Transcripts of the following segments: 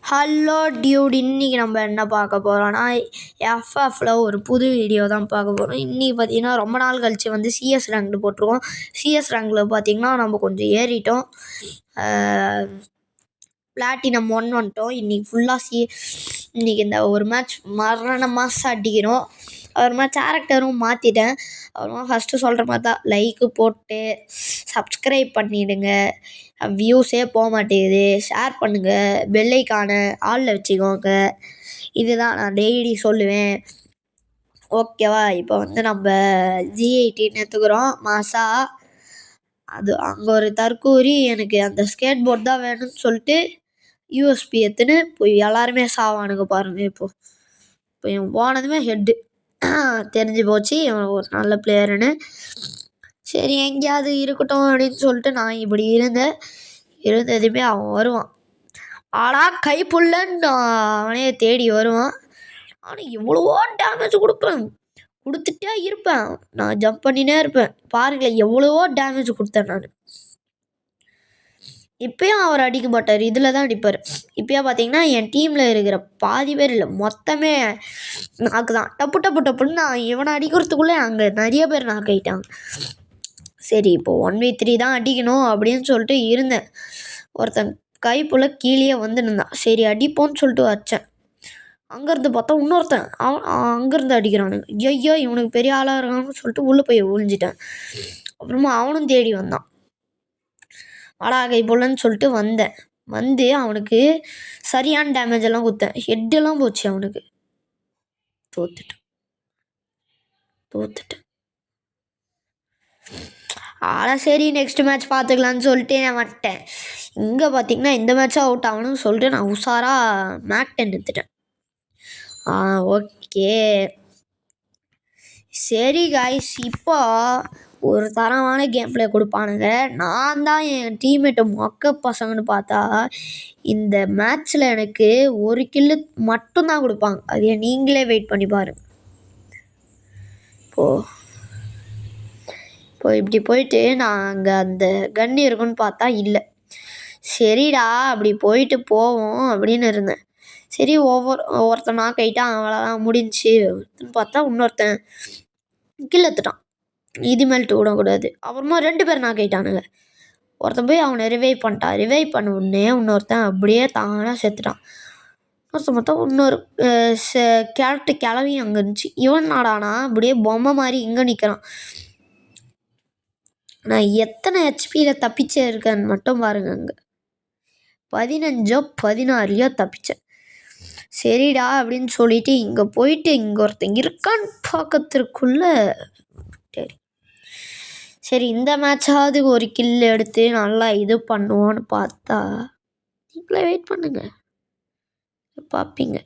Hello Dude, இன்றைக்கி நம்ம என்ன பார்க்க போகிறோன்னா எஃப்எஃப்பில் ஒரு புது வீடியோ தான் பார்க்க போகிறோம். இன்றைக்கி பார்த்திங்கன்னா ரொம்ப நாள் கழித்து சிஎஸ் ரேங்க்டு போட்டிருக்கோம். சிஎஸ் ரேங்கில் பார்த்திங்கன்னா நம்ம கொஞ்சம் ஏறிட்டோம், பிளாட்டினம் 1 வந்துட்டோம். இன்றைக்கி ஃபுல்லாக இன்றைக்கி இந்த ஒரு மேட்ச் மாதம் அடிக்கிறோம். அப்புறமா கேரக்டரும் மாற்றிட்டேன். அப்புறமா ஃபஸ்ட்டு சொல்கிற மாதிரி தான், லைக்கு போட்டு சப்ஸ்கிரைப் பண்ணிவிடுங்க. வியூஸே போக மாட்டேங்குது. ஷேர் பண்ணுங்கள், பெல்லைக்கான ஆளில் வச்சுக்கோங்க. இதுதான் நான் டெய்லி சொல்லுவேன், ஓகேவா? இப்போ நம்ம G18 எடுத்துக்கிறோம் மாசா. அது அங்கே ஒரு தற்கூரி எனக்கு அந்த ஸ்கேட் போர்ட் தான் வேணும்னு சொல்லிட்டு யூஎஸ்பி எடுத்துன்னு போய் எல்லாருமே சாவானுங்க பாருங்கள். இப்போ இவன் போனதுமே ஹெட்டு தெரிஞ்சு போச்சு இவன் ஒரு நல்ல பிளேயருன்னு. சரி, எங்கேயாவது இருக்கட்டும் அப்படின்னு சொல்லிட்டு நான் இப்படி இருந்ததுமே அவன் வருவான். ஆனால் கைப்புள்ளன்னு அவனே தேடி வருவான். ஆனால் எவ்வளவோ டேமேஜ் கொடுத்துட்டே இருப்பேன். நான் ஜம்ப் பண்ணினே இருப்பேன். பாருங்களேன், எவ்வளவோ டேமேஜ் கொடுத்தேன் நான். இப்போயும் அவர் அடிக்க மாட்டார், இதில் தான் அடிப்பார். இப்போயா பார்த்தீங்கன்னா என் டீமில் இருக்கிற பாதி பேர் இல்லை, மொத்தமே நாக்கு தான். டப்பு டப்பு டப்புன்னு நான் இவனை அடிக்கிறதுக்குள்ளே அங்கே நிறைய பேர் நாக்கு ஆகிட்டாங்க. சரி, இப்போது 1v3 தான் அடிக்கணும் அப்படின்னு சொல்லிட்டு இருந்தேன். ஒருத்தன் கைப்புள்ள கீழே வந்து நின்றான். சரி அடிப்போன்னு சொல்லிட்டு வச்சேன். அங்கேருந்து பார்த்தா இன்னொருத்தன் அவன் அங்கேருந்து அடிக்கிறானுங்க. ஐயோ இவனுக்கு பெரிய ஆளாக இருக்கான்னு சொல்லிட்டு உள்ளே போய் ஒழிஞ்சிட்டேன். அப்புறமா அவனும் தேடி வந்தான். வாடா கைப்புள்ளன்னு சொல்லிட்டு வந்து அவனுக்கு சரியான டேமேஜ் எல்லாம் கொடுத்தேன். ஹெட்டெல்லாம் போச்சு அவனுக்கு. தோத்துட்டேன். ஆனால் சரி, நெக்ஸ்ட் மேட்ச் பார்த்துக்கலான்னு சொல்லிட்டு நான் வந்துட்டேன். இங்கே பார்த்தீங்கன்னா இந்த மேட்சாக அவுட் ஆகணும்னு சொல்லிட்டு நான் உஷாராக மேக் 10 எடுத்துட்டேன். ஓகே சரி காய்ஸ், இப்போ ஒரு தரமான கேம் பிளே கொடுப்பானுங்க. நான் தான் என் டீம்மேட்டை மொக்க பசங்கன்னு பார்த்தா இந்த மேட்ச்சில் எனக்கு ஒரு கில்லு மட்டும்தான் கொடுப்பாங்க. அதையே நீங்களே வெயிட் பண்ணி பாருங்க. இப்போ இப்படி போயிட்டு நான் அங்கே அந்த கன் இருக்குன்னு பார்த்தா இல்லை. சரிடா அப்படி போயிட்டு போவோம் அப்படின்னு இருந்தேன். சரி, ஒருத்தன் நாக் ஆகிட்டான், அவ்வளோதான் முடிஞ்சிச்சு பார்த்தா இன்னொருத்தன் கில் எடுத்துட்டான். இது மேல்ட்டு விடக்கூடாது. அப்புறமா 2 பேர் நாக் ஆகிட்டானுங்க. ஒருத்தன் போய் அவனை ரிவைவ் பண்ணிட்டான். ரிவைவ் பண்ண உடனே இன்னொருத்தன் அப்படியே தானாக செத்துட்டான். ஒருத்தன் பார்த்தா இன்னொரு கேரக்டர் கிளவி அங்கே இருந்துச்சு. இவன் நாடானா அப்படியே பொம்மை மாதிரி இங்கே நிற்கிறான். நான் எத்தனை ஹெச்பியில் தப்பிச்சே இருக்கேன்னு மட்டும் பாருங்க. அங்கே 15 16 தப்பிச்சேன். சரிடா அப்படின்னு சொல்லிட்டு இங்கே போயிட்டு இங்கே ஒருத்தன் இருக்கான்னு பார்க்கறதுக்குள்ள சரி இந்த மேட்சாவது ஒரு கில் எடுத்து நல்லா இது பண்ணுவோன்னு பார்த்தா நீங்களே வெயிட் பண்ணுங்க, பார்ப்பீங்க.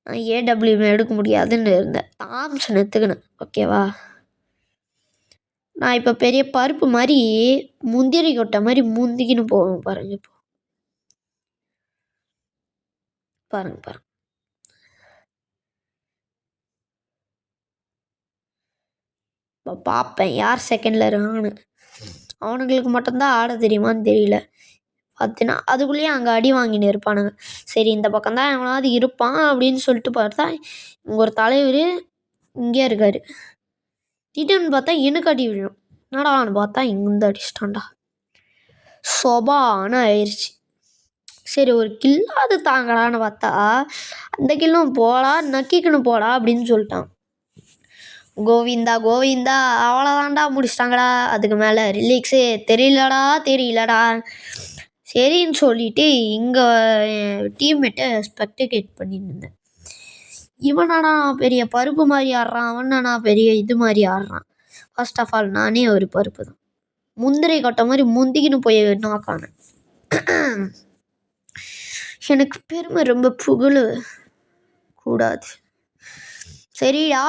நான் ஏடபிள்யூ எடுக்க முடியாதுன்னு இருந்தேன், தாம்சன் எடுத்துக்கணும். ஓகேவா? நான் இப்போ பெரிய பருப்பு மாதிரி முந்திரி கொட்டை மாதிரி முந்திக்கின்னு போவேன் பாருங்க. இப்போ பாருங்க இப்போ பார்ப்பேன் யார் செகண்டில் இருக்கான்னு. அவனுங்களுக்கு மட்டும்தான் ஆட தெரியுமான்னு தெரியல. பார்த்தீங்கன்னா அதுக்குள்ளேயே அங்கே அடி வாங்கின்னு இருப்பானுங்க. சரி இந்த பக்கம்தான் எவனாவது இருப்பான் அப்படின்னு சொல்லிட்டு பார்த்தா இங்கே ஒரு தலைவர் இங்கே இருக்கார். திடீர்னு பார்த்தா எனக்கு அடி விழும். என்னடான்னு பார்த்தா இங்கே அடிச்சிட்டான்டா. சொபான்னு ஆயிடுச்சு. சரி ஒரு கில்லாது தாங்கடான்னு பார்த்தா அந்த கில்லும் போடா நக்கிக்கணும் போடா அப்படின்னு சொல்லிட்டான். கோவிந்தா அவ்வளோதான்டா முடிச்சிட்டாங்கடா. அதுக்கு மேலே ரிலீக்ஸே தெரியலடா. சரின்னு சொல்லிட்டு இங்கே டீம்மேட்டை ஸ்பெக்டேட் பண்ணிட்டு இருந்தேன். இவனானா பெரிய பருப்பு மாதிரி ஆடுறான், அவனானா பெரிய இது மாதிரி ஆடுறான். ஃபர்ஸ்ட் ஆஃப் ஆல் நானே ஒரு பருப்பு தான், முந்திரி கொட்டை மாதிரி முந்திக்கின்னு போய் நாக்கானேன். எனக்கு பெருமை ரொம்ப புகழ் கூடாது. சரிடா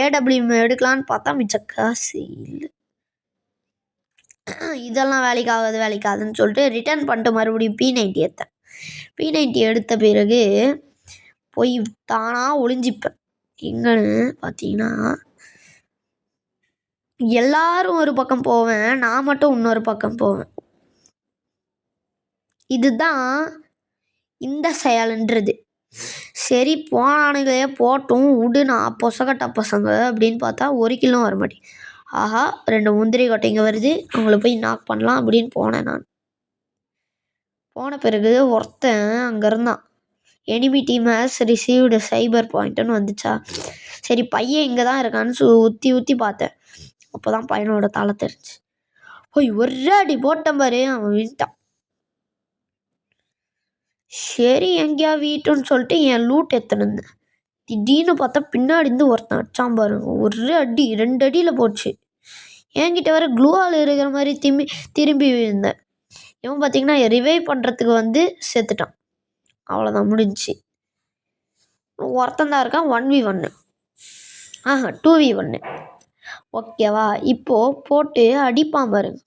ஏடபிள்யூ எடுக்கலான்னு பார்த்தா மிச்ச காசு இல்லை. இதெல்லாம் வேலைக்காகுதுன்னு சொல்லிட்டு ரிட்டர்ன் பண்ணிட்டு மறுபடியும் P90 எடுத்தேன். P90 எடுத்த பிறகு போய் தானாக ஒளிஞ்சிப்பேன். எங்கன்னு பார்த்தீங்கன்னா எல்லாரும் ஒரு பக்கம் போவேன், நான் மட்டும் இன்னொரு பக்கம் போவேன். இதுதான் இந்த செயல்ன்றது. சரி போனானுங்களே போட்டும் விடு, நான் பொசக்கட்ட பசங்க அப்படின்னு பார்த்தா 1 கிலோ வர மாட்டேன். ஆஹா 2 முந்திரி கொட்டைங்க வருது, அவங்கள போய் நாக் பண்ணலாம் அப்படின்னு போனேன் நான். போன பிறகு ஒருத்தன் அங்கே இருந்தான். எனிமி டீம் ஹேஸ் ரிசீவ்டு சைபர் பாயிண்ட்டுன்னு வந்துச்சா. சரி பையன் இங்கே தான் இருக்கான்னு ஊற்றி பார்த்தேன். அப்போ தான் பையனோட தலை தெரிஞ்சு. போய் ஒரே அடி போட்டேன் பாரு, அவன் விட்டான். சரி எங்கேயா வீட்டுன்னு சொல்லிட்டு என் லூட் எடுத்துன்னு திடீர்னு பார்த்தா பின்னாடி இருந்து ஒருத்தன் அடிச்சான் பாருங்க. ஒரு அடி 2 அடியில் போச்சு. என்கிட்ட வேற க்ளூவால் இருக்கிற மாதிரி திரும்பி விழுந்தேன். இவன் பார்த்தீங்கன்னா ரிவைவ் பண்ணுறதுக்கு வந்து செத்துட்டான். அவ்வளோதான் முடிஞ்சிச்சு. ஒருத்தன் தான் இருக்கான் 1v1. 2v1. ஓகேவா. இப்போது போட்டு அடிப்பான் பாருங்க.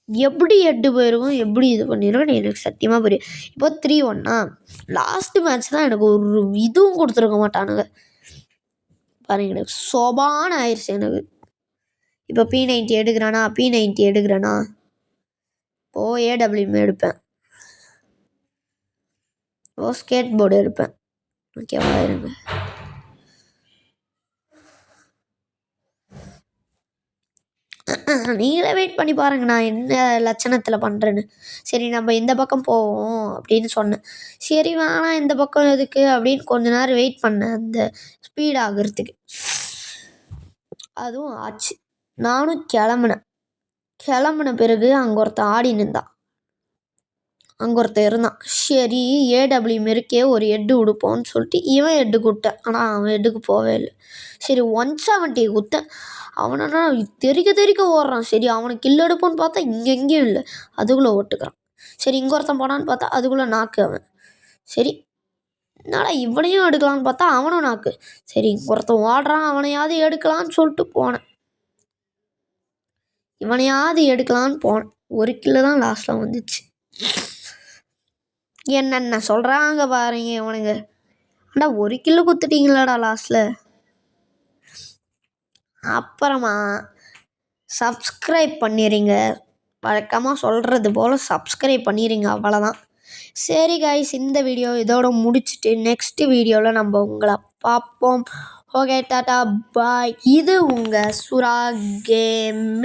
எப்படி எட்டு போயிருக்கும், எப்படி இது பண்ணியிருக்கோன்னு எனக்கு சத்தியமாக புரியும். இப்போ 3-1 லாஸ்ட்டு மேட்ச் தான் எனக்கு ஒரு இதுவும் கொடுத்துருக்க மாட்டானுங்க பாருங்க. எனக்கு சோபான ஆயிடுச்சு எனக்கு. இப்போ P90 எடுக்கிறேனா ஓ ஏடபிள்யூஎம் எடுப்பேன், ஓ ஸ்கேட் போர்டு எடுப்பேன். ஓகேவா இருங்க. நீங்களே வெயிட் பண்ணி பாருங்க நான் என்ன லட்சணத்தில் பண்ணுறேன்னு. சரி நம்ம இந்த பக்கம் போவோம் அப்படின்னு சொன்னேன். சரி வேணாம் இந்த பக்கம் எதுக்கு அப்படின்னு கொஞ்ச நேரம் வெயிட் பண்ணேன் அந்த ஸ்பீட் ஆகிறதுக்கு. அதுவும் ஆச்சு. நானும் கிளம்புன பிறகு அங்கே ஒருத்தன் ஆடி நின்றான். அங்கே ஒருத்தன் இருந்தான். சரி ஏடபிள்யூஎம் இருக்கே ஒரு ஹெட்டு கொடுப்போன்னு சொல்லிட்டு இவன் ஹெட்டு கொடுத்தேன். ஆனால் அவன் ஹெட்டுக்கு போவே இல்லை. சரி 170 கொடுத்தேன். அவனா தெறிக்க ஓடுறான். சரி அவனுக்கு கில் எடுப்போன்னு பார்த்தா எங்கேயும் இல்லை, அதுக்குள்ளே ஓட்டுக்கிறான். சரி இங்கே ஒருத்தன் போனான்னு பார்த்தா அதுக்குள்ளே நாக்கு அவன். சரி என்னடா இவனையும் எடுக்கலான்னு பார்த்தா அவனும் நாக்கு. சரி இங்கே ஒருத்தன் ஓடுறான், அவனையாவது எடுக்கலான்னு சொல்லிட்டு போனேன். இவனையாவது எடுக்கலான்னு போனேன். 1 கிலோ தான் லாஸ்ட்டில் வந்துச்சு. என்னென்ன சொல்கிறாங்க பாருங்க இவனுங்க. அண்டா 1 கிலோ குத்துட்டீங்களாடா லாஸ்ட்டில். அப்புறமா சப்ஸ்கிரைப் பண்ணிடுங்க. வழக்கமாக சொல்கிறது போல் சப்ஸ்கிரைப் பண்ணிடுங்க, அவ்வளோதான். சரி கைஸ், இந்த வீடியோ இதோட முடிச்சுட்டு நெக்ஸ்ட் வீடியோவில் நம்ம உங்களை பார்ப்போம். ஓகே டாட்டா பாய். இது உங்கள் சுறா கேமிங்.